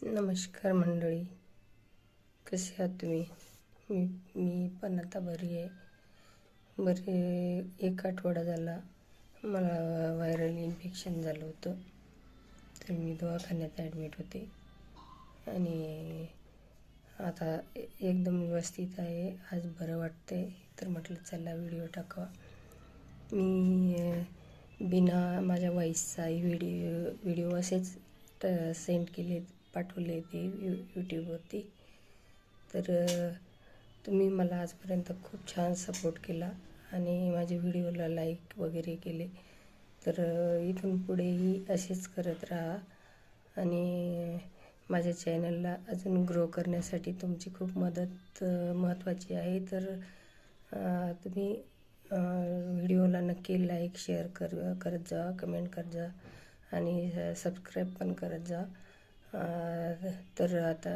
नमस्कार मंडळी, कसे आहात तुम्ही? मी पण आता बरी आहे. एक आठवडा झाला मला व्हायरल इन्फेक्शन झालं होतं, तर मी दवाखान्यात ॲडमिट होते आणि आता एकदम व्यवस्थित आहे. आज बरं वाटतंय, तर म्हटलं चला व्हिडिओ टाकावा. मी बिना माझ्या वॉईसचा व्हिडिओ असेच सेंड केले, पाठवले ते यूट्यूबवरती. तर तुम्ही मला आजपर्यंत खूप छान सपोर्ट केला आणि माझ्या व्हिडिओला लाईक वगैरे केले. तर इथून पुढेही असेच करत राहा आणि माझ्या चॅनलला अजून ग्रो करण्यासाठी तुमची खूप मदत महत्त्वाची आहे. तर तुम्ही व्हिडिओला नक्की लाईक शेअर करत जा, कमेंट करत जा आणि सबस्क्राईब पण करत जा. तर आता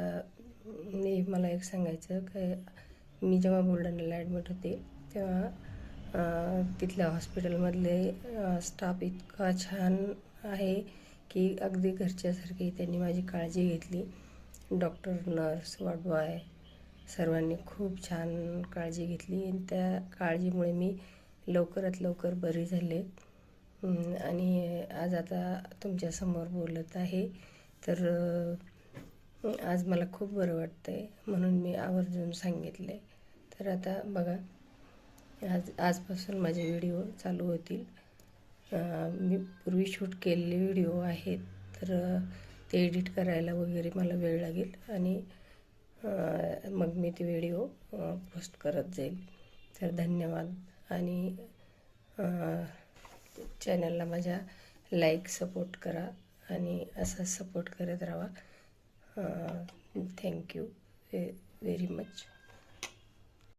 मला एक सांगायचं की मी जेव्हा बुलढाण्याला ॲडमिट होते तेव्हा तिथल्या हॉस्पिटलमधले स्टाफ इतका छान आहे की अगदी घरच्यासारखी त्यांनी माझी काळजी घेतली. डॉक्टर, नर्स, वॉर्ड बॉय सर्वांनी खूप छान काळजी घेतली आणि त्या काळजीमुळे मी लवकरात लवकर बरी झाले आणि आज आता तुमच्यासमोर बोलत आहे. तर आज मला खूप बरं वाटतं आहे, म्हणून मी आवर्जून सांगितलं आहे. तर आता बघा, आजपासून माझे व्हिडिओ चालू होतील. मी पूर्वी शूट केलेले व्हिडिओ आहेत, तर ते एडिट करायला वगैरे मला वेळ लागेल आणि मग मी ते व्हिडिओ पोस्ट करत जाईल. तर धन्यवाद आणि चॅनलला माझ्या लाईक सपोर्ट करा आणि असं सपोर्ट करत राहा. Thank you very much.